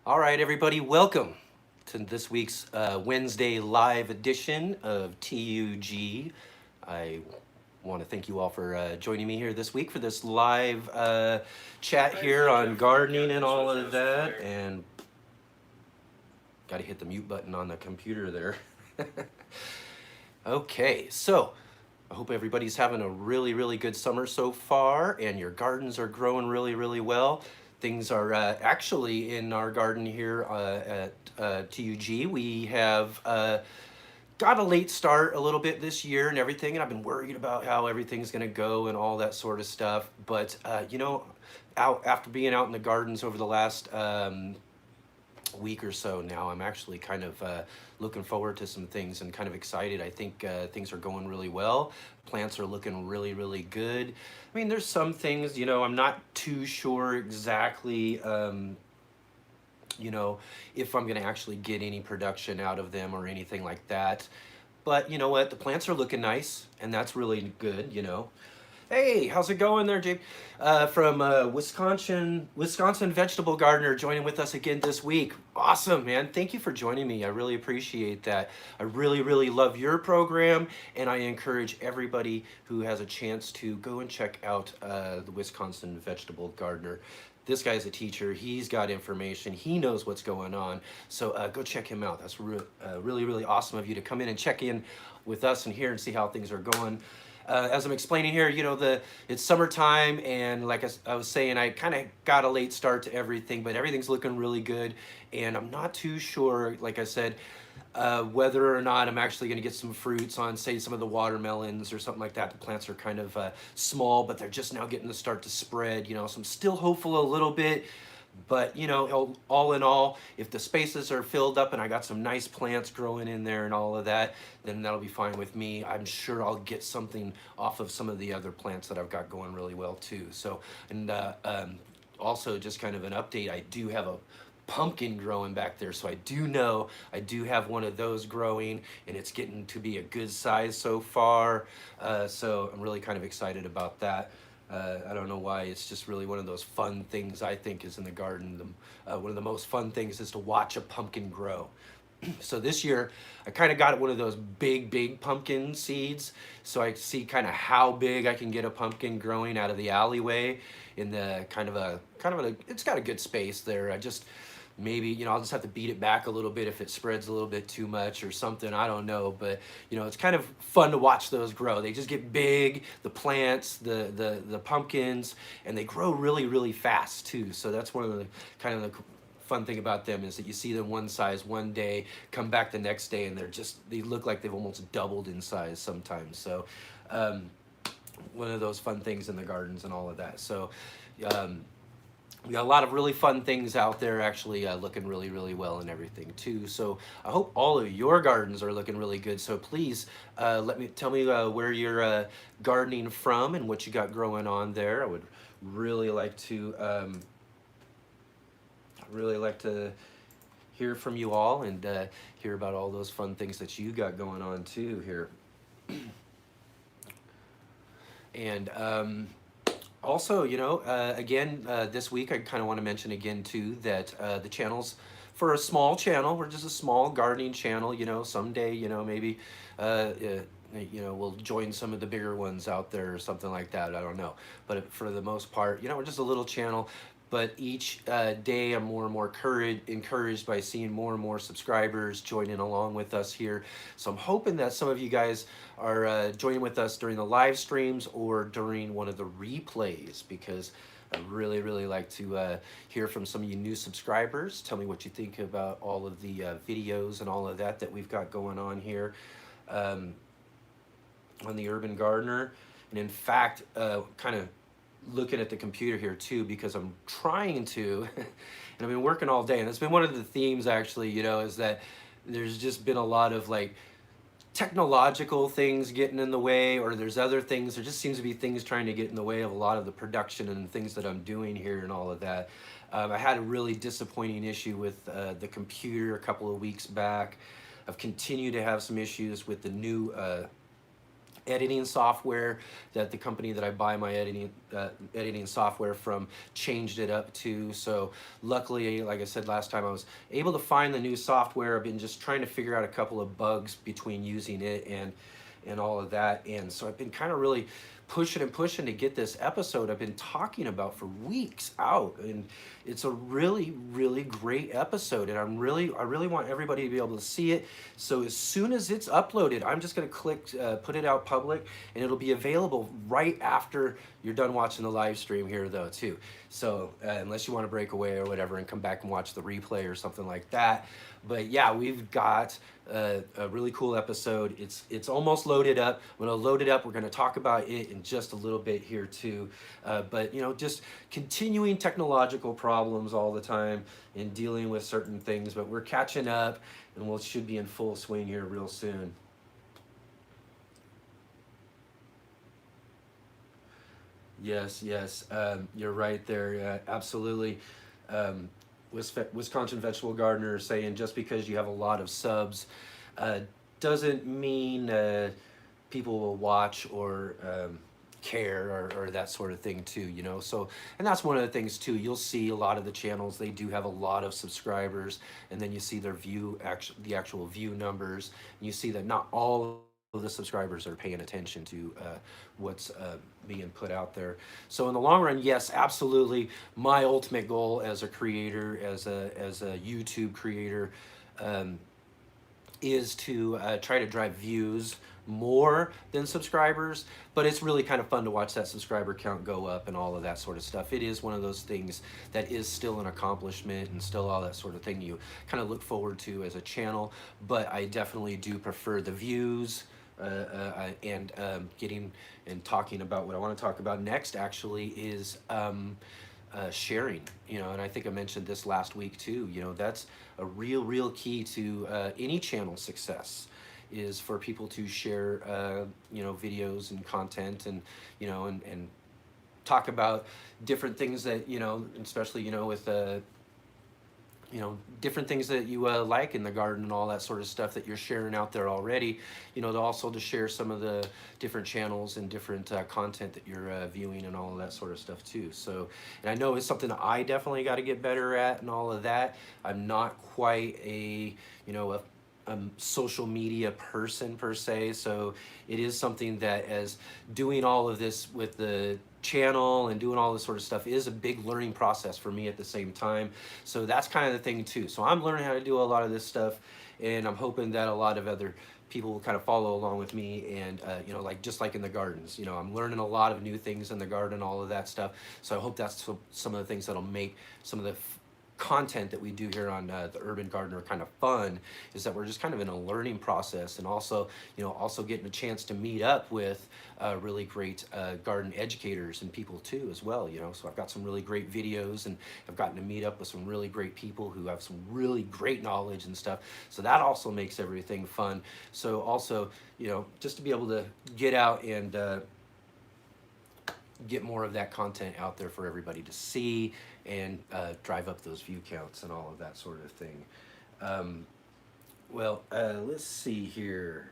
All right, everybody, welcome to this week's Wednesday live edition of t.U.G. I want to thank you all for joining me here this week for this live chat here on gardening and all of that. And got to hit the mute button on the computer there. Okay, so I hope everybody's having a really, really good summer so far and your gardens are growing really, really well. Things are actually in our garden here at t.U.G. We have got a late start a little bit this year and everything, and I've been worried about how everything's going to go and all that sort of stuff. But, after being out in the gardens over the last week or so now, I'm actually kind of looking forward to some things and kind of excited. I think things are going really well. Plants are looking really, really good. I mean, there's some things, I'm not too sure exactly, if I'm going to actually get any production out of them or anything like that. But you know what? The plants are looking nice, and that's really good. Hey, how's it going there, Jake? From Wisconsin vegetable gardener joining with us again this week. Awesome, man. Thank you for joining me. I really appreciate that. I really, really love your program, and I encourage everybody who has a chance to go and check out the Wisconsin vegetable gardener. This guy's a teacher. He's got information. He knows what's going on. So go check him out. That's really, really awesome of you to come in and check in with us and here and see how things are going. As I'm explaining here, it's summertime, and like I was saying, I kind of got a late start to everything, but everything's looking really good, and I'm not too sure, like I said, whether or not I'm actually going to get some fruits on, say, some of the watermelons or something like that. The plants are kind of small, but they're just now getting to start to spread, so I'm still hopeful a little bit. But all in all, if the spaces are filled up and I got some nice plants growing in there and all of that, then that'll be fine with me. I'm sure I'll get something off of some of the other plants that I've got going really well too. So, and also just kind of an update, I do have a pumpkin growing back there, so I do know I do have one of those growing, and it's getting to be a good size so far. So I'm really kind of excited about that. I don't know why. It's just really one of those fun things I think is in the garden. One of the most fun things is to watch a pumpkin grow. So this year, I kind of got one of those big pumpkin seeds. So I see kind of how big I can get a pumpkin growing out of the alleyway in the it's got a good space there. I just, maybe, I'll just have to beat it back a little bit if it spreads a little bit too much or something. I don't know, but it's kind of fun to watch those grow. They just get big, the plants, the pumpkins, and they grow really, really fast too. So that's one of the kind of the fun thing about them is that you see them one size one day, come back the next day, and they look like they've almost doubled in size sometimes. So one of those fun things in the gardens and all of that. So we got a lot of really fun things out there actually looking really, really well and everything too. So I hope all of your gardens are looking really good. So please tell me where you're gardening from and what you got growing on there. I would really like to hear from you all and hear about all those fun things that you got going on too here. And also, again, this week I kind of want to mention again too that the channels, for a small channel, we're just a small gardening channel. Someday, maybe, we'll join some of the bigger ones out there or something like that. I don't know, but for the most part, we're just a little channel. But each day I'm more and more encouraged by seeing more and more subscribers joining along with us here. So I'm hoping that some of you guys are joining with us during the live streams or during one of the replays, because I really, really like to hear from some of you new subscribers. Tell me what you think about all of the videos and all of that we've got going on here on the Urban Gardener. And in fact, kind of looking at the computer here too, because I'm trying to, and I've been working all day, and it's been one of the themes actually, is that there's just been a lot of like technological things getting in the way, or there's other things, there just seems to be things trying to get in the way of a lot of the production and things that I'm doing here and all of that. I had a really disappointing issue with the computer a couple of weeks back. I've continued to have some issues with the new editing software that the company that I buy my editing software from changed it up to. So luckily, like I said last time, I was able to find the new software. I've been just trying to figure out a couple of bugs between using it and all of that. And so I've been kind of really pushing and pushing to get this episode I've been talking about for weeks out. And it's a really, really great episode. And I really want everybody to be able to see it. So as soon as it's uploaded, I'm just going to click, put it out public, and it'll be available right after you're done watching the live stream here though too. So unless you want to break away or whatever and come back and watch the replay or something like that. But yeah, we've got a really cool episode. It's almost loaded up. I'm gonna load it up. We're gonna talk about it in just a little bit here too. But you know, just continuing technological problems all the time and dealing with certain things. But we're catching up, and we should be in full swing here real soon. Yes, yes, you're right there. Absolutely. Um, Wisconsin vegetable gardener saying just because you have a lot of subs uh, doesn't mean people will watch or care or that sort of thing too, you know. So, and that's one of the things too. You'll see a lot of the channels, they do have a lot of subscribers, and then you see their the actual view numbers, and you see that not all of the subscribers are paying attention to what's being put out there. So in the long run, yes, absolutely. My ultimate goal as a creator, as a YouTube creator, um, is to try to drive views more than subscribers, but it's really kind of fun to watch that subscriber count go up and all of that sort of stuff. It is one of those things that is still an accomplishment and still all that sort of thing you kind of look forward to as a channel, but I definitely do prefer the views and getting and talking about what I want to talk about next actually is sharing, you know, and I think I mentioned this last week too. You know, that's a real key to any channel success is for people to share, you know, videos and content and, you know, and talk about different things that, you know, especially, you know, with you know, different things that you like in the garden and all that sort of stuff that you're sharing out there already, you know, to also to share some of the different channels and different content that you're viewing and all of that sort of stuff too. So, and I know it's something that I definitely got to get better at and all of that. I'm not quite a, you know, a social media person per se, so it is something that as doing all of this with the channel and doing all this sort of stuff is a big learning process for me at the same time. So that's kind of the thing too. So I'm learning how to do a lot of this stuff, and I'm hoping that a lot of other people will kind of follow along with me. And you know, like just like in the gardens, you know, I'm learning a lot of new things in the garden, all of that stuff. So I hope that's some of the things that'll make some of the content that we do here on the Urban Gardener kind of fun, is that we're just kind of in a learning process, and also, you know, also getting a chance to meet up with really great garden educators and people too as well, you know. So I've got some really great videos, and I've gotten to meet up with some really great people who have some really great knowledge and stuff. So that also makes everything fun. So also, you know, just to be able to get out and get more of that content out there for everybody to see and drive up those view counts and all of that sort of thing. Um, let's see here.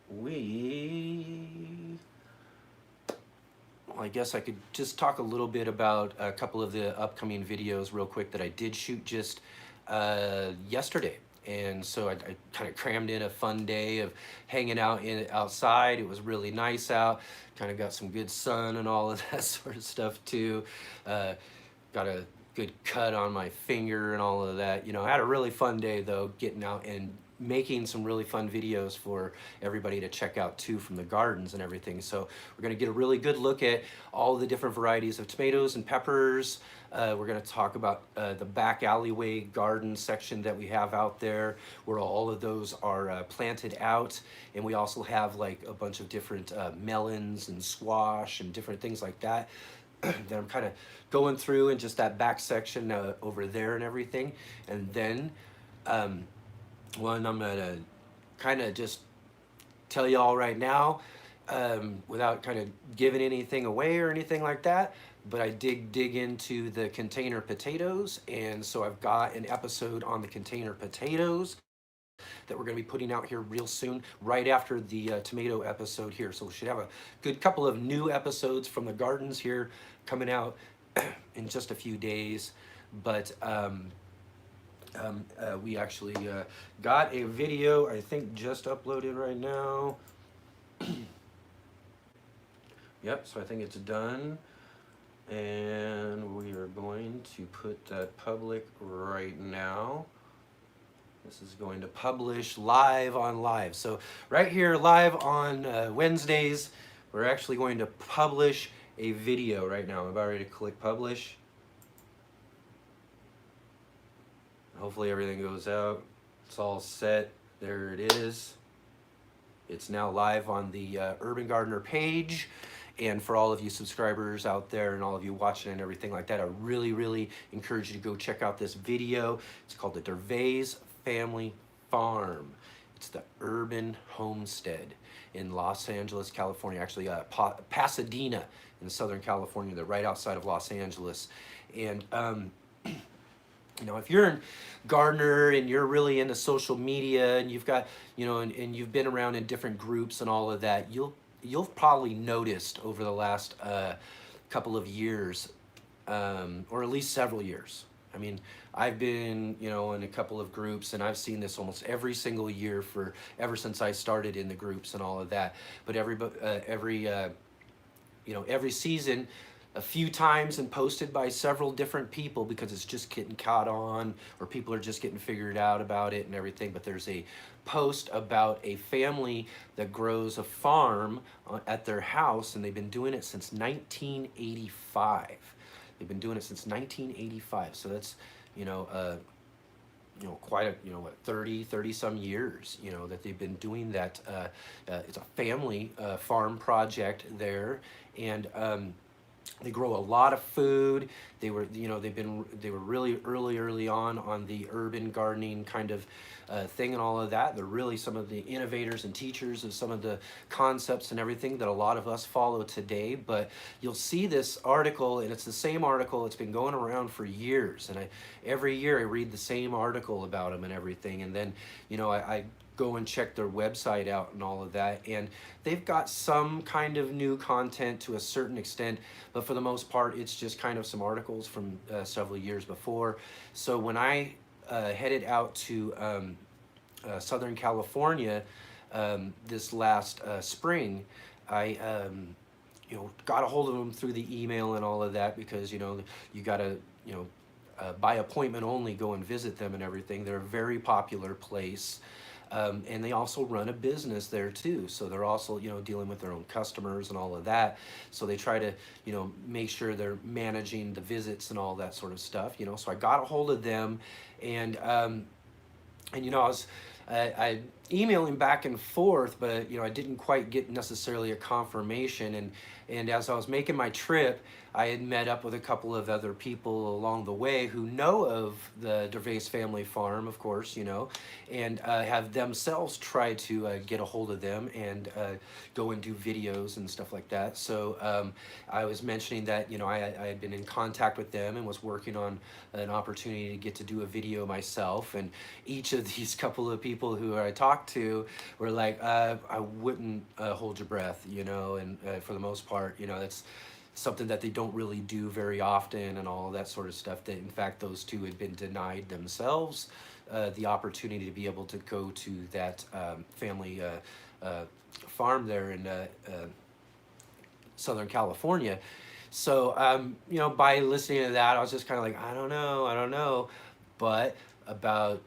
Well, I guess I could just talk a little bit about a couple of the upcoming videos real quick that I did shoot just yesterday. And so I kind of crammed in a fun day of hanging out outside. It was really nice out. Kind of got some good sun and all of that sort of stuff too. Got a good cut on my finger and all of that. You know, I had a really fun day though, getting out and making some really fun videos for everybody to check out too from the gardens and everything. So we're going to get a really good look at all the different varieties of tomatoes and peppers. We're going to talk about the back alleyway garden section that we have out there, where all of those are planted out. And we also have like a bunch of different melons and squash and different things like that that I'm kind of going through in just that back section over there and everything. And then one I'm gonna kind of just tell you all right now, without kind of giving anything away or anything like that, but I did dig into the container potatoes, and so I've got an episode on the container potatoes. that we're going to be putting out here real soon, right after the tomato episode here. So we should have a good couple of new episodes from the gardens here coming out in just a few days. But we actually got a video, I think, just uploaded right now. Yep, so I think it's done. And we are going to put that public right now. This is going to publish live on live. So right here, live on Wednesdays, we're actually going to publish a video right now. I'm about ready to click publish. Hopefully everything goes out. It's all set. There it is. It's now live on the Urban Gardener page. And for all of you subscribers out there and all of you watching and everything like that, I really, really encourage you to go check out this video. It's called the Gervais Family Farm. It's the Urban Homestead in Los Angeles, California. Actually, Pasadena in Southern California. They're right outside of Los Angeles. And you know, if you're a gardener and you're really into social media and you've got, you know, and you've been around in different groups and all of that, you'll probably noticed over the last couple of years, or at least several years. I mean, I've been, you know, in a couple of groups, and I've seen this almost every single year for ever since I started in the groups and all of that. But you know, every season, a few times and posted by several different people because it's just getting caught on, or people are just getting figured out about it and everything. But there's a post about a family that grows a farm at their house, and they've been doing it since 1985. They've been doing it since 1985. So that's, you know, quite a, what, 30 some years, that they've been doing that. It's a family farm project there, and they grow a lot of food. They were, they were really early on the urban gardening kind of thing and all of that. They're really some of the innovators and teachers of some of the concepts and everything that a lot of us follow today. But you'll see this article, and it's the same article. It's been going around for years, and every year I read the same article about them and everything. And then, I go and check their website out and all of that, and they've got some kind of new content to a certain extent, but for the most part it's just kind of some articles from several years before. So when I headed out to Southern California this last spring, I got a hold of them through the email and all of that, because you gotta by appointment only go and visit them and everything. They're a very popular place. And they also run a business there too. So they're also, dealing with their own customers and all of that. So they try to, make sure they're managing the visits and all that sort of stuff, So I got a hold of them, and I emailing back and forth, but I didn't quite get necessarily a confirmation. And as I was making my trip, I had met up with a couple of other people along the way who know of the Gervais Family Farm, of course, and have themselves tried to get a hold of them and go and do videos and stuff like that. So I was mentioning that, I had been in contact with them and was working on an opportunity to get to do a video myself. And each of these couple of people who I talked to were like, I wouldn't hold your breath, and for the most part, that's something that they don't really do very often and all that sort of stuff. That in fact those two had been denied themselves the opportunity to be able to go to that family farm there in Southern California. So by listening to that, I was just kind of like, I don't know. But about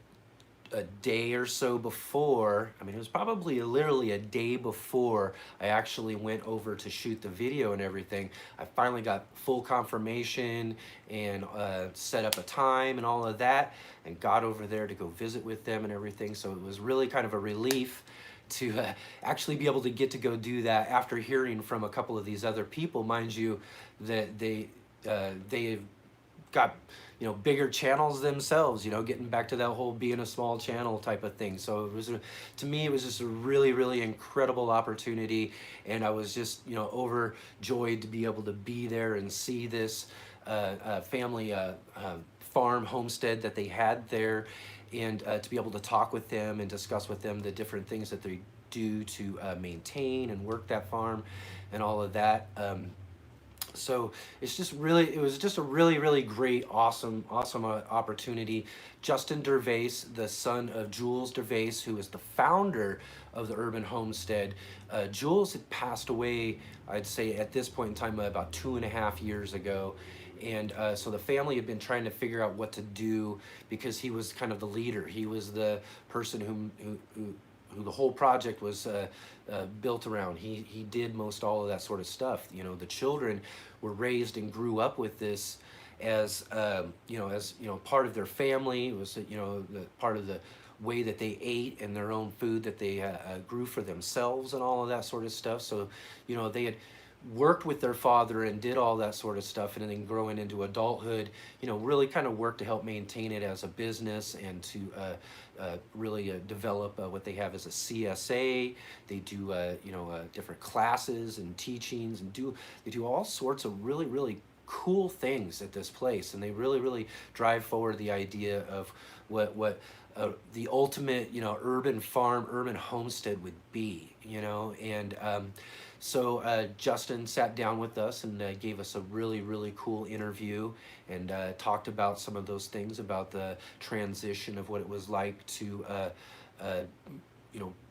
a day or so before, it was probably literally a day before I actually went over to shoot the video and everything, I finally got full confirmation and set up a time and all of that, and got over there to go visit with them and everything. So it was really kind of a relief to actually be able to go do that after hearing from a couple of these other people. Mind you, that they got bigger channels themselves, getting back to that whole being a small channel type of thing. So it was, to me, it was just a really, really incredible opportunity, and I was just, overjoyed to be able to be there and see this family farm homestead that they had there, and to be able to talk with them and discuss with them the different things that they do to maintain and work that farm and all of that. So it was just a really great, awesome opportunity. Justin Gervais, the son of Jules Gervais, who is the founder of the Urban Homestead. Jules had passed away, I'd say at this point in time, about 2.5 years ago. And so the family had been trying to figure out what to do, because he was kind of the leader. He was the person who the whole project was built around. He did most all of that sort of stuff. You know, the children were raised and grew up with this as part of their family. It was part of the way that they ate and their own food that they grew for themselves and all of that sort of stuff. So they had worked with their father and did all that sort of stuff, and then growing into adulthood, really kind of worked to help maintain it as a business, and to really develop what they have as a CSA. They do different classes and teachings, and they do all sorts of really cool things at this place, and they really drive forward the idea of what the ultimate urban farm, urban homestead would be, and so Justin sat down with us and gave us a really cool interview, and talked about some of those things, about the transition of what it was like to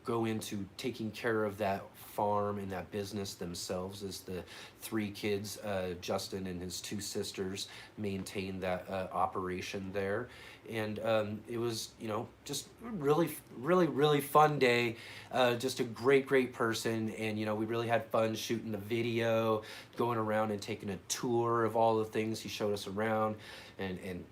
go into taking care of that farm and that business themselves, as the 3 kids, Justin and his 2 sisters, maintained that operation there. And it was just really fun day. Just a great person, and we really had fun shooting the video, going around and taking a tour of all the things he showed us around, and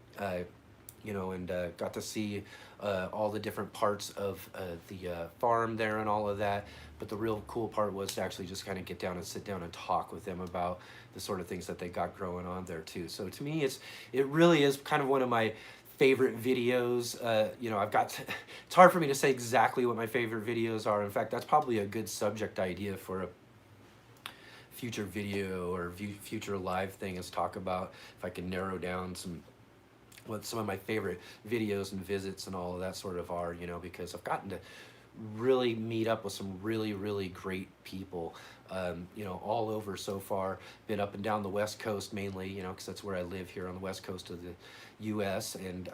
got to see all the different parts of the farm there and all of that. But the real cool part was to actually just kind of get down and sit down and talk with them about the sort of things that they got growing on there too. So to me, it really is kind of one of my favorite videos. It's hard for me to say exactly what my favorite videos are. In fact, that's probably a good subject idea for a future video or future live thing, is talk about, if I can narrow down what some of my favorite videos and visits and all of that sort of are, because I've gotten to really meet up with some really great people, all over so far. Been up and down the West Coast mainly, because that's where I live, here on the West Coast of the U.S., and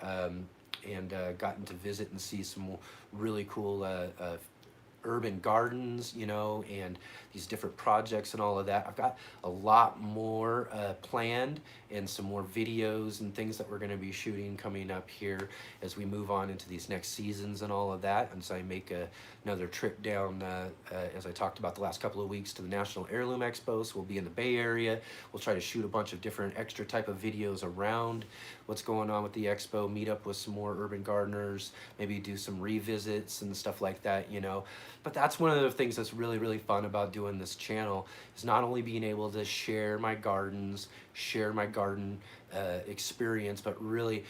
gotten to visit and see some really cool urban gardens, and these different projects and all of that. I've got a lot more planned, and some more videos and things that we're going to be shooting coming up here as we move on into these next seasons and all of that. And so I make another trip down, as I talked about the last couple of weeks, to the National Heirloom Expo. So we'll be in the Bay Area. We'll try to shoot a bunch of different extra type of videos around what's going on with the expo, meet up with some more urban gardeners, maybe do some revisits and stuff like that, But that's one of the things that's really fun about doing this channel, is not only being able to share my gardens, share my garden experience, but really,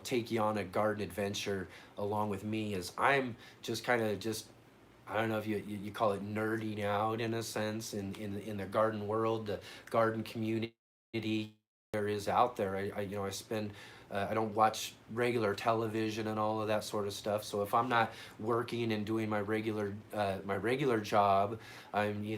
take you on a garden adventure along with me, as I'm just kind of I don't know if you call it nerding out in a sense in the garden world, the garden community there is out there. I spend I don't watch regular television and all of that sort of stuff. So if I'm not working and doing my regular job, I'm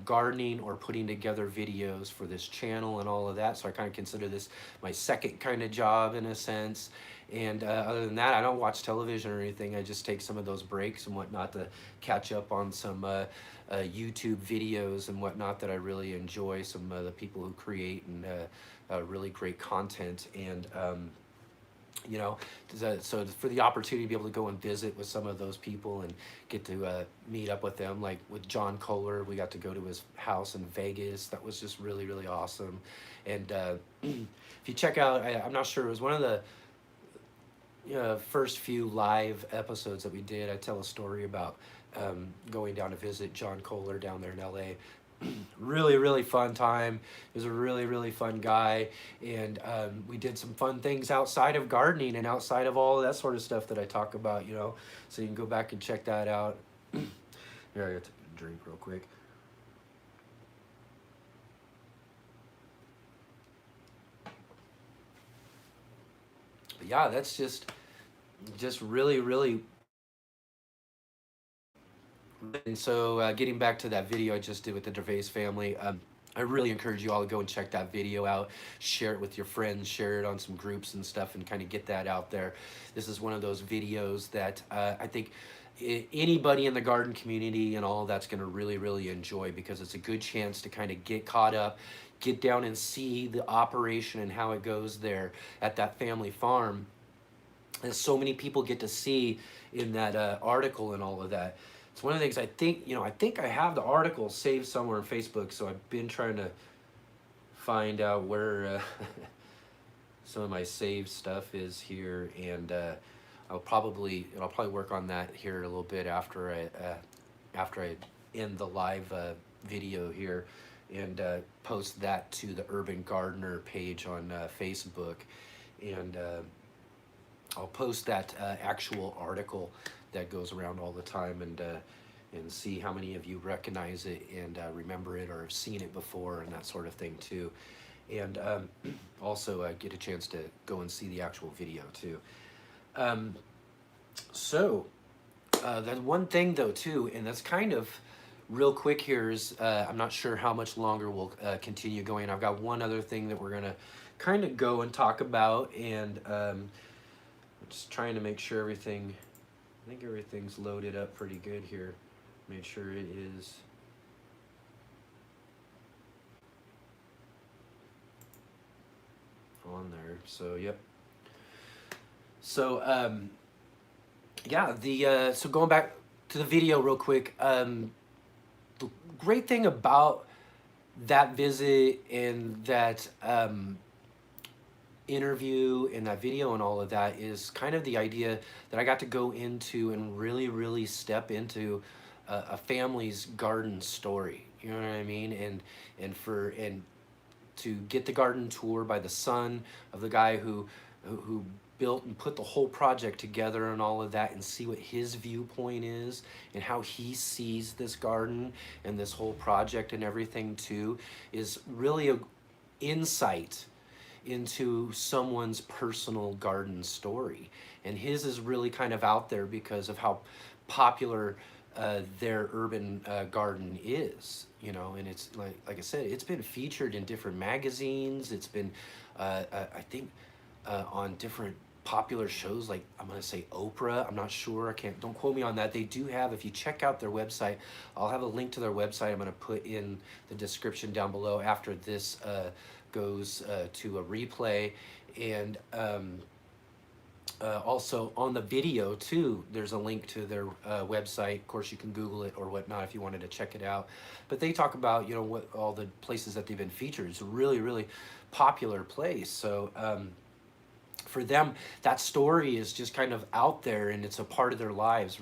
gardening or putting together videos for this channel and all of that. So I kind of consider this my second kind of job in a sense. And other than that, I don't watch television or anything. I just take some of those breaks and whatnot to catch up on some YouTube videos and whatnot that I really enjoy. Some of the people who create and really great content, and so for the opportunity to be able to go and visit with some of those people and get to meet up with them, like with John Kohler, we got to go to his house in Vegas. That was just really awesome. And if you check out, I'm not sure, it was one of the first few live episodes that we did. I tell a story about going down to visit John Kohler down there in LA. Really fun time. He was a really fun guy, and we did some fun things outside of gardening and outside of all of that sort of stuff that I talk about, so you can go back and check that out. Here, I gotta take a drink real quick. yeah, that's just really, really. And so, getting back to that video I just did with the Gervais family, I really encourage you all to go and check that video out, share it with your friends, share it on some groups and stuff, and kind of get that out there. This is one of those videos that I think anybody in the garden community and all that's going to really, really enjoy, because it's a good chance to kind of get caught up, get down and see the operation and how it goes there at that family farm. And so many people get to see in that article and all of that. It's one of the things I think, I think I have the article saved somewhere on Facebook, so I've been trying to find out where some of my saved stuff is here, and I'll probably work on that here a little bit after I end the live video here, and post that to the Urban Gardener page on Facebook, and I'll post that actual article that goes around all the time, and see how many of you recognize it and remember it or have seen it before and that sort of thing too. And also get a chance to go and see the actual video too. So that one thing though too, and that's kind of real quick here, is I'm not sure how much longer we'll continue going. I've got one other thing that we're gonna kind of go and talk about, and I'm just trying to make sure everything, I think everything's loaded up pretty good here. Make sure it is. On there. So, yep. So, yeah, so going back to the video real quick, the great thing about that visit and that interview and that video and all of that is kind of the idea that I got to go into and really, really step into a family's garden story. You know what I mean? And to get the garden tour by the son of the guy who built and put the whole project together and all of that, and see what his viewpoint is and how he sees this garden and this whole project and everything too, is really a insight into someone's personal garden story. And his is really kind of out there because of how popular their urban garden is, and it's like I said, it's been featured in different magazines. It's been I think on different popular shows, like I'm gonna say Oprah. I'm not sure, don't quote me on that. They do have, if you check out their website, I'll have a link to their website. I'm gonna put in the description down below after this goes to a replay. And also on the video too, there's a link to their website. Of course, you can Google it or whatnot if you wanted to check it out. But they talk about, what all the places that they've been featured. It's a really, really popular place. So for them, that story is just kind of out there, and it's a part of their lives,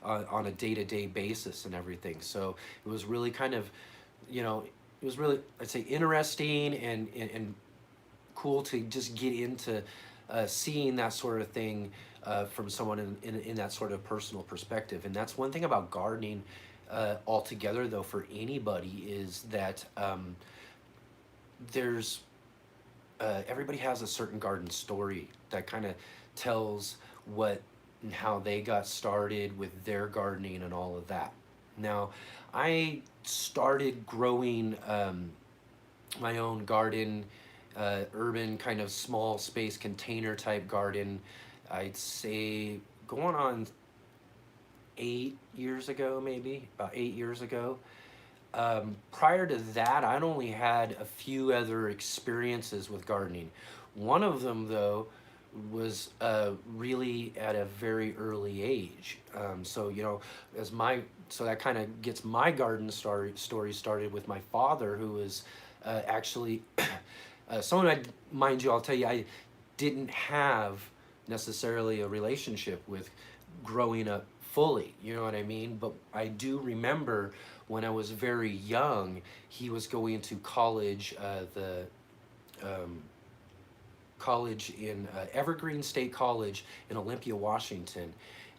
on a day-to-day basis and everything. So it was really kind of, it was really, I'd say, interesting and cool to just get into seeing that sort of thing from someone in that sort of personal perspective. And that's one thing about gardening altogether, though, for anybody, is that there's everybody has a certain garden story that kind of tells what and how they got started with their gardening and all of that. Now, I started growing my own garden, urban kind of small space container type garden, I'd say going on 8 years ago, maybe about 8 years ago. Prior to that, I'd only had a few other experiences with gardening. One of them, though, was really at a very early age. So so that kind of gets my garden story started with my father, who was actually someone, mind you, I'll tell you, I didn't have necessarily a relationship with growing up fully, you know what I mean? But I do remember when I was very young, he was going to college, college in Evergreen State College in Olympia, Washington.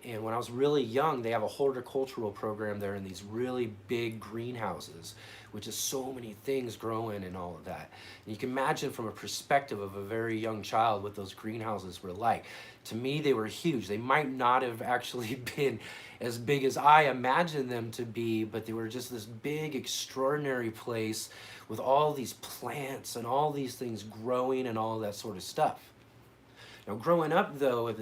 And when I was really young, they have a horticultural program there in these really big greenhouses, which is so many things growing and all of that. And you can imagine from a perspective of a very young child what those greenhouses were like. To me, they were huge. They might not have actually been as big as I imagined them to be, but they were just this big, extraordinary place with all these plants and all these things growing and all that sort of stuff. Now, growing up though,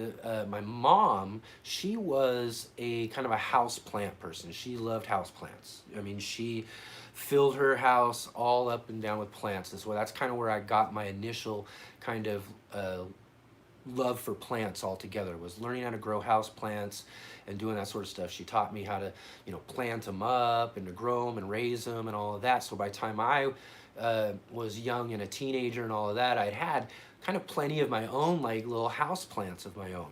my mom, she was a kind of a house plant person. She loved house plants. I mean, she filled her house all up and down with plants. And so that's kind of where I got my initial kind of love for plants altogether, was learning how to grow house plants and doing that sort of stuff. She taught me how to, plant them up and to grow them and raise them and all of that. So by the time I was young and a teenager and all of that, I'd had kind of plenty of my own, like little house plants of my own.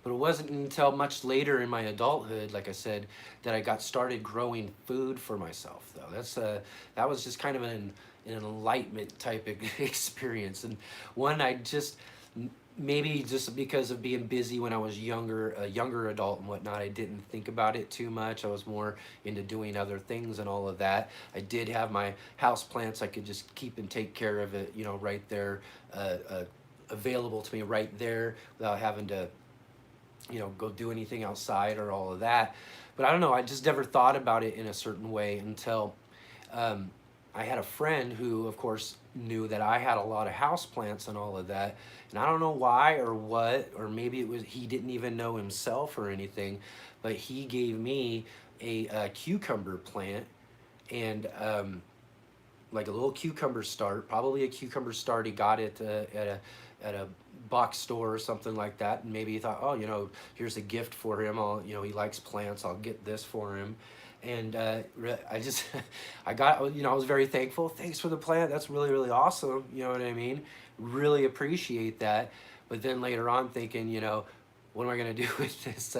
But it wasn't until much later in my adulthood, like I said, that I got started growing food for myself. Though that was just kind of an enlightenment type experience, and one I just, maybe just because of being busy when I was younger, a younger adult and whatnot, I didn't think about it too much. I was more into doing other things and all of that. I did have my house plants. I could just keep and take care of it, right there, available to me right there without having to, go do anything outside or all of that. But I don't know, I just never thought about it in a certain way until I had a friend who, of course, knew that I had a lot of house plants and all of that. And I don't know why or what, or maybe it was he didn't even know himself or anything, but he gave me a cucumber plant and like a little cucumber start, probably a cucumber start he got it at a box store or something like that, and maybe he thought, oh, here's a gift for him. He likes plants. I'll get this for him. And I just, I got, I was very thankful. Thanks for the plant. That's really, really awesome. You know what I mean? Really appreciate that. But then later on thinking, what am I going to do with this?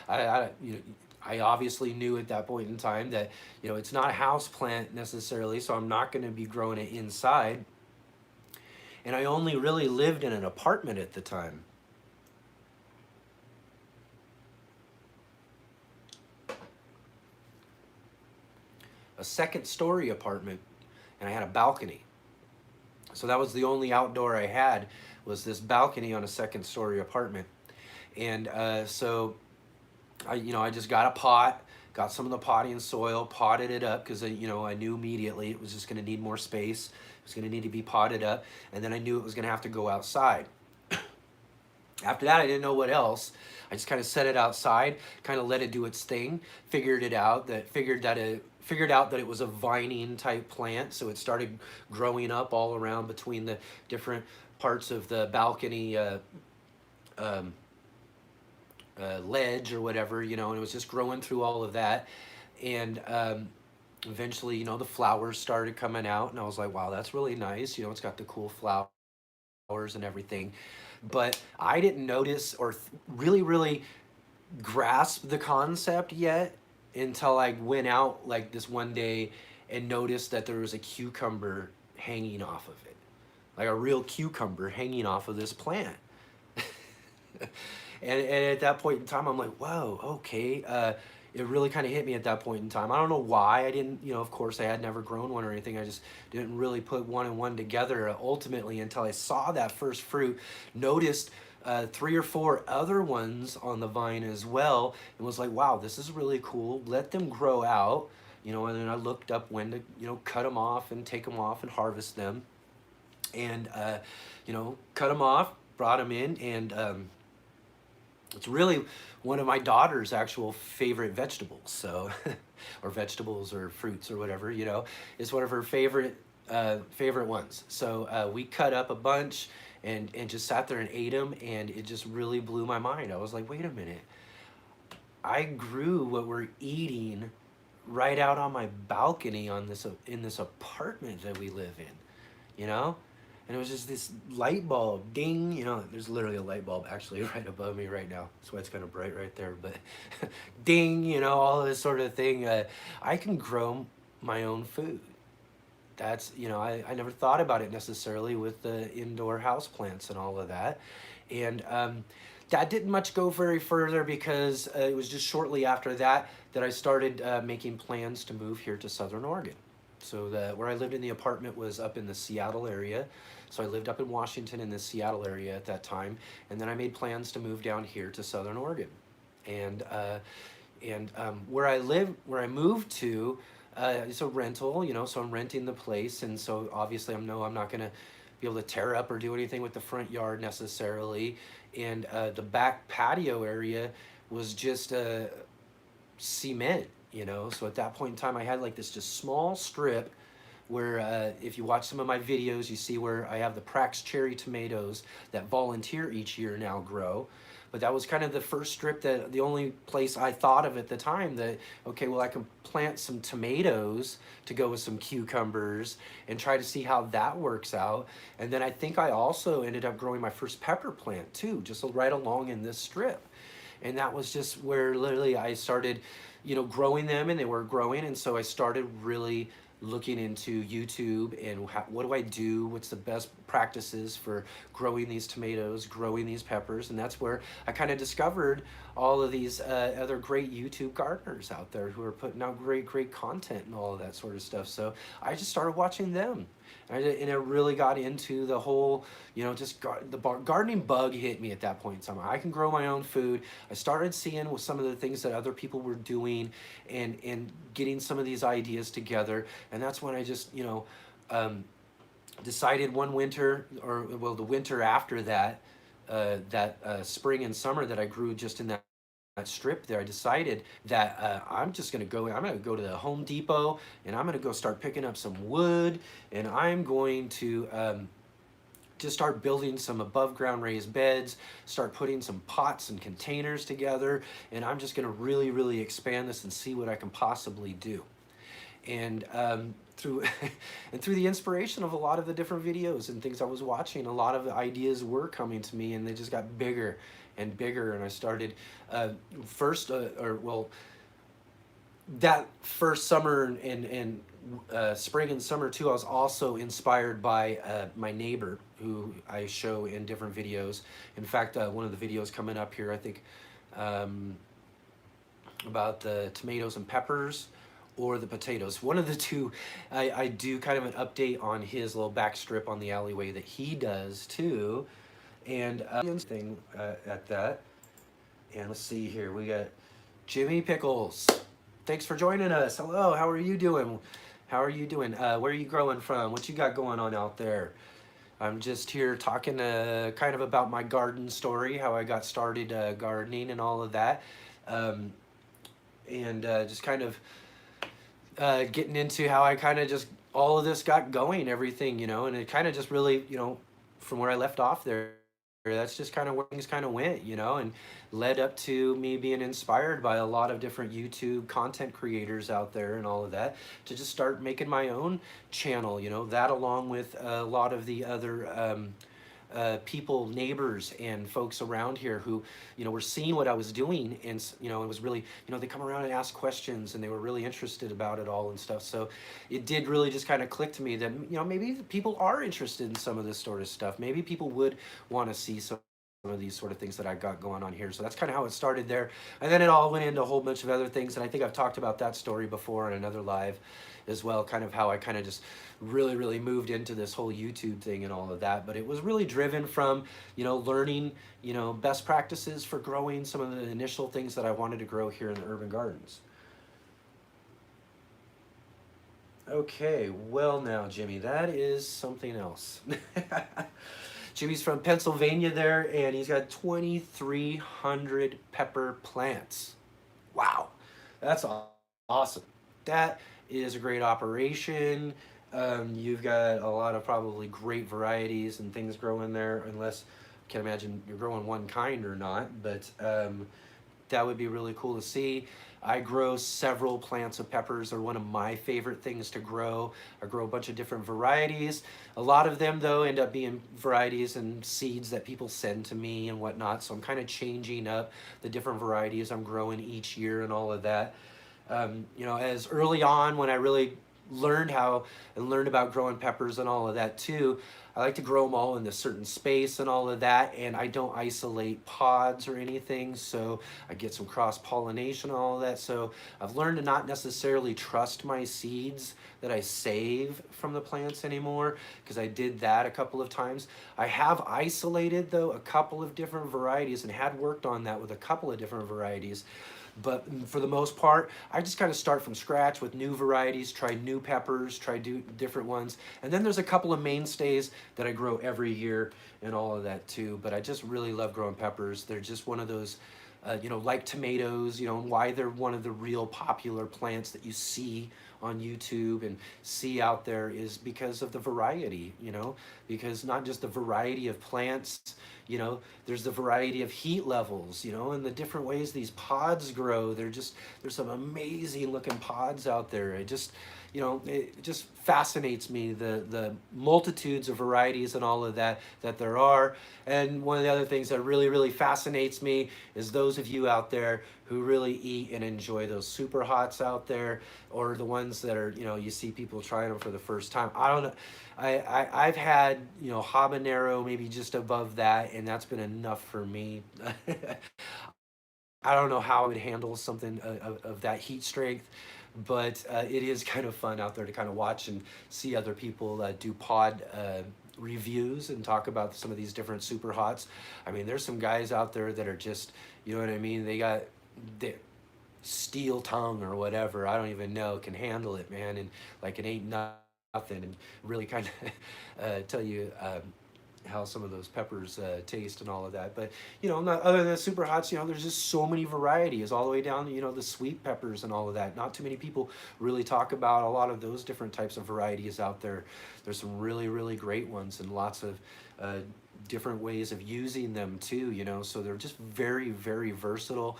I obviously knew at that point in time that, it's not a house plant necessarily, so I'm not going to be growing it inside. And I only really lived in an apartment at the time. A second story apartment, and I had a balcony. So that was the only outdoor I had, was this balcony on a second story apartment. And I just got a pot, got some of the potting soil, potted it up because I knew immediately it was just going to need more space. It was going to need to be potted up, and then I knew it was going to have to go outside. After that, I didn't know what else. I just kind of set it outside, kind of let it do its thing. Figured out that it was a vining type plant, so it started growing up all around between the different parts of the balcony ledge or whatever, and it was just growing through all of that. And eventually, the flowers started coming out, and I was like, wow, that's really nice. It's got the cool flowers and everything. But I didn't notice or really, really grasp the concept yet until I went out like this one day and noticed that there was a cucumber hanging off of it, like a real cucumber hanging off of this plant. And at that point in time, I'm like, whoa, okay. It really kind of hit me at that point in time. I don't know why I didn't, of course I had never grown one or anything. I just didn't really put one and one together ultimately until I saw that first fruit, noticed 3 or 4 other ones on the vine as well, and was like, wow, this is really cool. Let them grow out, and then I looked up when to, cut them off and take them off and harvest them. And, cut them off, brought them in, and it's really one of my daughter's actual favorite vegetables. So, or vegetables or fruits or whatever, it's one of her favorite ones. So we cut up a bunch and just sat there and ate them, and it just really blew my mind. I was like, wait a minute, I grew what we're eating right out on my balcony in this apartment that we live in, And it was just this light bulb, ding, there's literally a light bulb actually right above me right now. That's why it's kind of bright right there, but ding, all this sort of thing. I can grow my own food. That's, I never thought about it necessarily with the indoor house plants and all of that. And that didn't much go very further because it was just shortly after that that I started making plans to move here to Southern Oregon. So where I lived in the apartment was up in the Seattle area. So I lived up in Washington in the Seattle area at that time, and then I made plans to move down here to Southern Oregon. And where I live, where I moved to, it's a rental, you know, so I'm renting the place, and so obviously I'm not gonna be able to tear up or do anything with the front yard necessarily. And the back patio area was just cement, you know. So at that point in time, I had like this just small strip where if you watch some of my videos, you see where I have the Prax cherry tomatoes that volunteer each year now grow. But that was kind of the first strip, that the only place I thought of at the time that, okay, well, I can plant some tomatoes to go with some cucumbers and try to see how that works out. And then I think I also ended up growing my first pepper plant too, just right along in this strip. And that was just where literally I started, you know, growing them, and they were growing. And so I started really looking into YouTube and what do I do? What's the best practices for growing these tomatoes, growing these peppers? And that's where I kind of discovered all of these other great YouTube gardeners out there who are putting out great content and all of that sort of stuff. So I just started watching them. And I really got into the whole, you know, just the gardening bug hit me at that point in time. I can grow my own food. I started seeing with some of the things that other people were doing, and getting some of these ideas together. And that's when I just, you know, decided one winter, or well, the winter after that, spring and summer that I grew just in that strip there, I decided that I'm going to go to the Home Depot, and I'm going to go start picking up some wood, and I'm going to just start building some above ground raised beds, start putting some pots and containers together, and I'm just going to really expand this and see what I can possibly do. And through and through the inspiration of a lot of the different videos and things I was watching, a lot of ideas were coming to me, and they just got bigger and bigger. And I started that first summer and spring and summer too, I was also inspired by my neighbor, who I show in different videos. In fact, one of the videos coming up here, I think, about the tomatoes and peppers, or the potatoes. One of the two, I do kind of an update on his little back strip on the alleyway that he does too. And thing at that. And let's see here, we got Jimmy Pickles. Thanks for joining us. Hello, how are you doing? How are you doing? Where are you growing from? What you got going on out there? I'm just here talking kind of about my garden story, how I got started gardening and all of that. Just kind of getting into how I kind of just, all of this got going, everything, you know, and it kind of just really, you know, from where I left off there, that's just kind of where things kind of went, you know, and led up to me being inspired by a lot of different YouTube content creators out there and all of that, to just start making my own channel, you know, that along with a lot of the other people, neighbors and folks around here who, you know, were seeing what I was doing. And, you know, it was really, you know, they come around and ask questions, and they were really interested about it all and stuff. So it did really just kind of click to me that, you know, maybe people are interested in some of this sort of stuff. Maybe people would want to see some of these sort of things that I got going on here. So that's kind of how it started there. And then it all went into a whole bunch of other things. And I think I've talked about that story before on another live as well, kind of how I kind of just really moved into this whole YouTube thing and all of that. But it was really driven from, you know, learning, you know, best practices for growing some of the initial things that I wanted to grow here in the urban gardens. Okay, well now, Jimmy, that is something else. Jimmy's from Pennsylvania there, and he's got 2,300 pepper plants. Wow, that's awesome. That is a great operation. You've got a lot of probably great varieties and things growing there, unless I can't imagine you're growing one kind or not, but that would be really cool to see. I grow several plants of peppers. They're one of my favorite things to grow. I grow a bunch of different varieties. A lot of them, though, end up being varieties and seeds that people send to me and whatnot. So I'm kind of changing up the different varieties I'm growing each year and all of that. You know, as early on when I really learned about growing peppers and all of that too, I like to grow them all in a certain space and all of that, and I don't isolate pods or anything, so I get some cross pollination and all of that. So I've learned to not necessarily trust my seeds that I save from the plants anymore, because I did that a couple of times. I have isolated though a couple of different varieties and had worked on that with a couple of different varieties. But for the most part, I just kind of start from scratch with new varieties, try new peppers, try different ones. And then there's a couple of mainstays that I grow every year and all of that too. But I just really love growing peppers. They're just one of those, like tomatoes, why they're one of the real popular plants that you see on YouTube and see out there is because of the variety, because not just the variety of plants, there's the variety of heat levels, and the different ways these pods grow. There's some amazing looking pods out there. It just fascinates me, the multitudes of varieties and all of that there are. And one of the other things that really, really fascinates me is those of you out there who really eat and enjoy those super hots out there, or the ones that are, you see people trying them for the first time. I don't know. I've had, habanero maybe just above that, and that's been enough for me. I don't know how I would handle something of that heat strength, but it is kind of fun out there to kind of watch and see other people do pod reviews and talk about some of these different super hots. I mean, there's some guys out there that are just, you know what I mean? They got the steel tongue or whatever. I don't even know, can handle it, man. And like it ain't nothing, and really kind of tell you how some of those peppers taste and all of that. But not other than super hots, there's just so many varieties all the way down to the sweet peppers and all of that. Not too many people really talk about a lot of those different types of varieties out there. There's some really, really great ones, and lots of different ways of using them too, so they're just very, very versatile.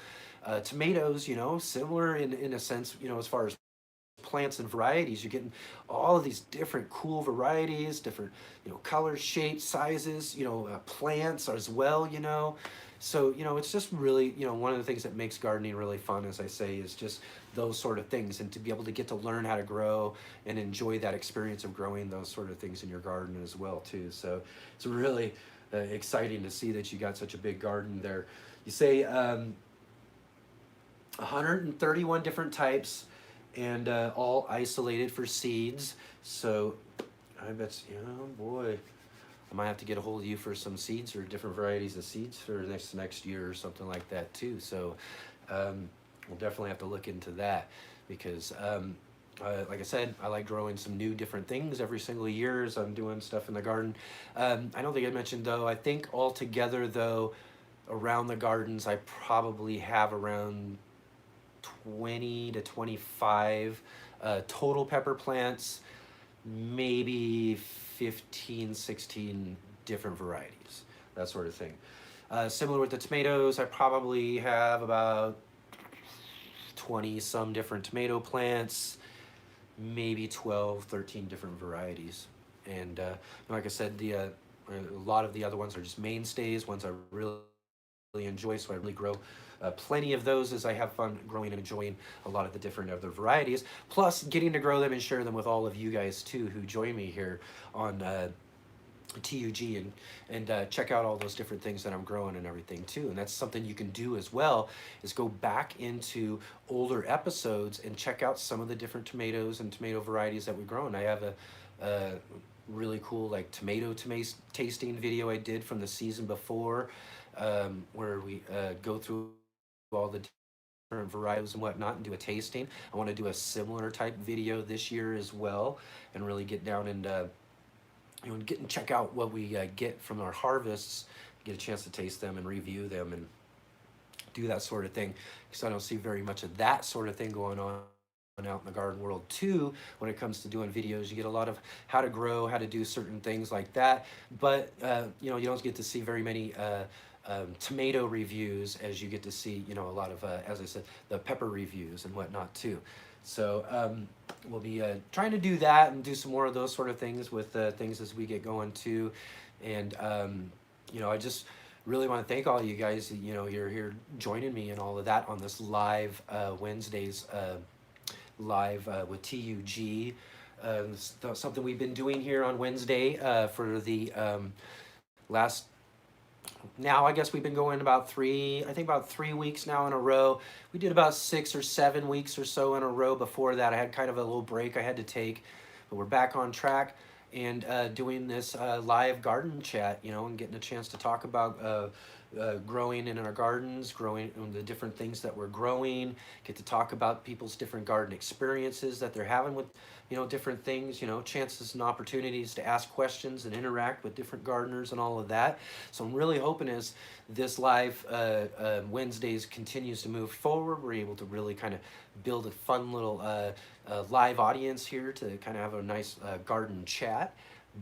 Tomatoes, similar in a sense, as far as plants and varieties. You're getting all of these different cool varieties, different colors, shapes, sizes, plants as well. So it's just really one of the things that makes gardening really fun, as I say, is just those sort of things, and to be able to get to learn how to grow and enjoy that experience of growing those sort of things in your garden as well too. So it's really exciting to see that you got such a big garden there. You say 131 different types, and all isolated for seeds. So I bet, boy, I might have to get a hold of you for some seeds or different varieties of seeds for next year or something like that too. So we'll definitely have to look into that, because like I said, I like growing some new different things every single year as I'm doing stuff in the garden. I don't think I mentioned though, I think altogether though, around the gardens, I probably have around 20 to 25 total pepper plants, maybe 15, 16 different varieties, that sort of thing. Similar with the tomatoes, I probably have about 20 some different tomato plants, maybe 12, 13 different varieties. And like I said, a lot of the other ones are just mainstays, ones I really enjoy, so I really grow plenty of those as I have fun growing and enjoying a lot of the different other varieties, plus getting to grow them and share them with all of you guys too, who join me here on t.U.G. and check out all those different things that I'm growing and everything too. And that's something you can do as well, is go back into older episodes and check out some of the different tomatoes and tomato varieties that we grow. And I have a really cool like tomato tasting video I did from the season before, where we go through all the different varieties and whatnot and do a tasting. I want to do a similar type video this year as well, and really get down and get and check out what we get from our harvests, get a chance to taste them and review them and do that sort of thing, because I don't see very much of that sort of thing going on out in the garden world too. When it comes to doing videos, you get a lot of how to grow, how to do certain things like that, but you don't get to see very many tomato reviews as you get to see a lot of as I said, the pepper reviews and whatnot too. So we'll be trying to do that and do some more of those sort of things with things as we get going too. And I just really want to thank all you guys. You're here joining me and all of that on this live Wednesdays live with t.U.G. something we've been doing here on Wednesday for the last, now I guess we've been going about I think about 3 weeks now in a row. We did about 6 or 7 weeks or so in a row. Before that, I had kind of a little break I had to take, but we're back on track and doing this live garden chat, and getting a chance to talk about growing in our gardens, growing the different things that we're growing, get to talk about people's different garden experiences that they're having with, different things, chances and opportunities to ask questions and interact with different gardeners and all of that. So I'm really hoping as this live Wednesdays continues to move forward, we're able to really kind of build a fun little live audience here to kind of have a nice garden chat.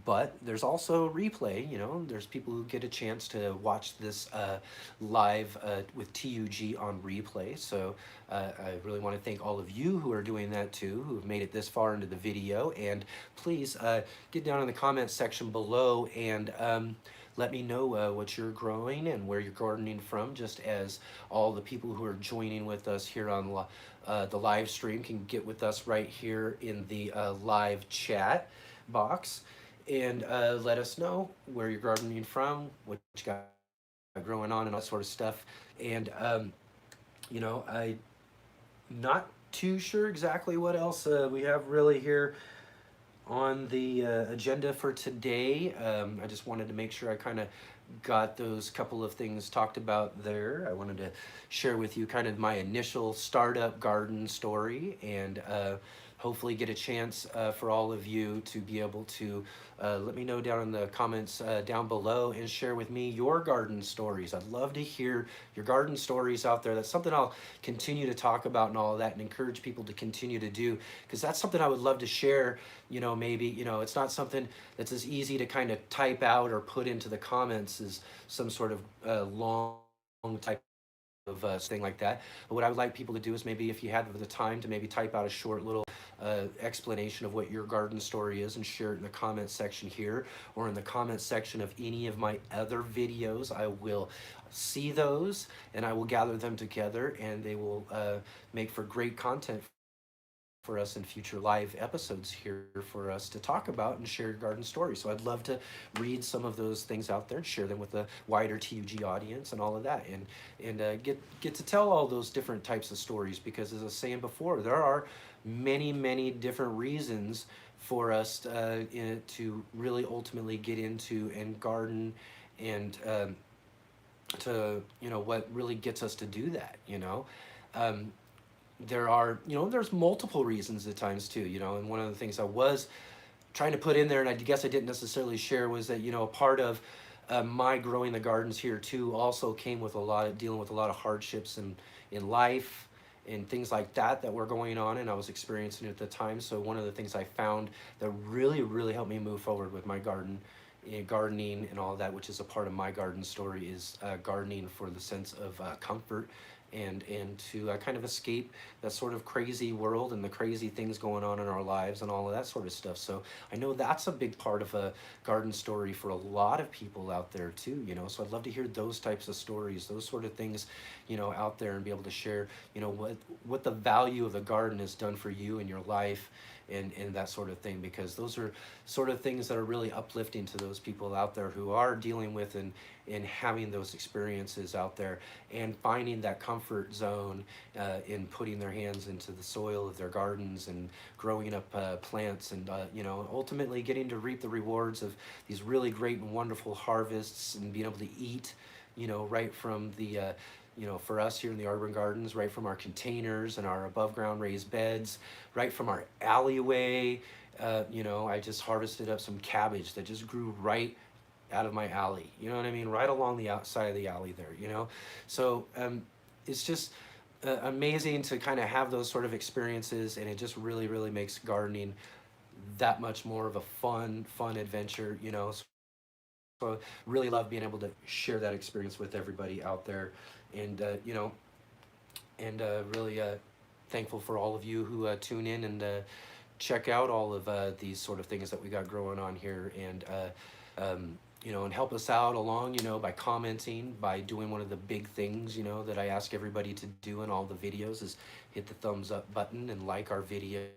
But there's also replay, there's people who get a chance to watch this live with t.U.G on replay. So I really want to thank all of you who are doing that too, who have made it this far into the video. And please get down in the comments section below and let me know what you're growing and where you're gardening from, just as all the people who are joining with us here on the live stream can get with us right here in the live chat box. And let us know where you're gardening from, what you got growing on, and all that sort of stuff. And I'm not too sure exactly what else we have really here on the agenda for today. I just wanted to make sure I kind of got those couple of things talked about there. I wanted to share with you kind of my initial startup garden story, and hopefully get a chance for all of you to be able to let me know down in the comments down below and share with me your garden stories. I'd love to hear your garden stories out there. That's something I'll continue to talk about and all of that, and encourage people to continue to do, because that's something I would love to share. Maybe, it's not something that's as easy to kind of type out or put into the comments as some sort of long type of thing like that. But what I would like people to do is, maybe if you had the time, to maybe type out a short little explanation of what your garden story is and share it in the comment section here, or in the comment section of any of my other videos. I will see those and I will gather them together, and they will make for great content for us in future live episodes here for us to talk about and share your garden story. So I'd love to read some of those things out there and share them with a wider t.U.G audience and all of that, and get to tell all those different types of stories, because as I was saying before, there are many different reasons for us to really ultimately get into and garden, and to what really gets us to do that. There are, there's multiple reasons at times too, and one of the things I was trying to put in there, and I guess I didn't necessarily share, was that, a part of my growing the gardens here too also came with dealing with a lot of hardships in life and things like that were going on, and I was experiencing at the time. So one of the things I found that really helped me move forward with my gardening and all of that, which is a part of my garden story, is gardening for the sense of comfort, and to kind of escape that sort of crazy world and the crazy things going on in our lives and all of that sort of stuff. So I know that's a big part of a garden story for a lot of people out there too, so I'd love to hear those types of stories, those sort of things, out there, and be able to share, what the value of the garden has done for you in your life, and that sort of thing, because those are sort of things that are really uplifting to those people out there who are dealing with and having those experiences out there, and finding that comfort zone in putting their hands into the soil of their gardens and growing up plants, and ultimately getting to reap the rewards of these really great and wonderful harvests, and being able to eat, right from the for us here in the Urban Gardens, right from our containers and our above ground raised beds, right from our alleyway. I just harvested up some cabbage that just grew right out of my alley. You know what I mean? Right along the outside of the alley there, So it's just amazing to kind of have those sort of experiences, and it just really makes gardening that much more of a fun adventure, So I really love being able to share that experience with everybody out there, and really thankful for all of you who tune in and check out all of these sort of things that we got growing on here, and and help us out along, by commenting, by doing one of the big things, that I ask everybody to do in all the videos, is hit the thumbs up button and like our videos,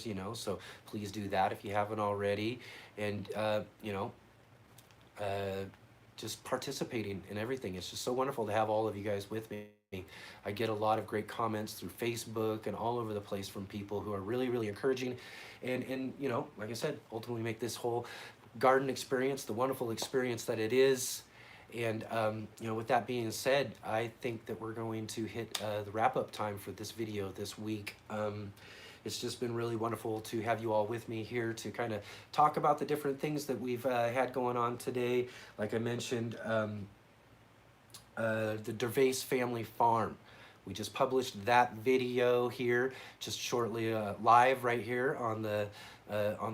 you know, so please do that if you haven't already. And, you know, uh, just participating in everything. It's just so wonderful to have all of you guys with me. I get a lot of great comments through Facebook and all over the place from people who are really, really encouraging and you know, like I said, ultimately make this whole garden experience the wonderful experience that it is. And you know, with that being said, I think that we're going to hit the wrap-up time for this video this week. It's just been really wonderful to have you all with me here to kind of talk about the different things that we've had going on today. Like I mentioned, the Gervais family farm. We just published that video here just shortly live right here on the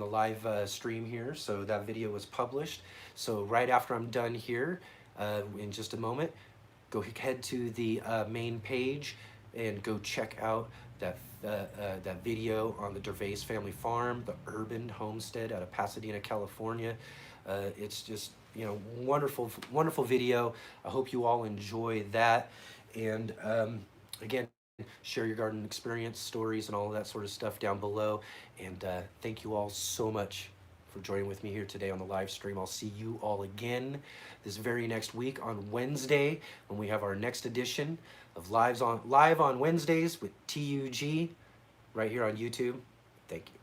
live stream here. So that video was published. So right after I'm done here, in just a moment, go head to the main page and go check out that video on the Gervais family farm, the urban homestead out of Pasadena, California. It's just, you know, wonderful, wonderful video. I hope you all enjoy that. And again, share your garden experience, stories, and all of that sort of stuff down below. And thank you all so much for joining with me here today on the live stream. I'll see you all again this very next week on Wednesday when we have our next edition of Live on Wednesdays with t.U.G. right here on YouTube. Thank you.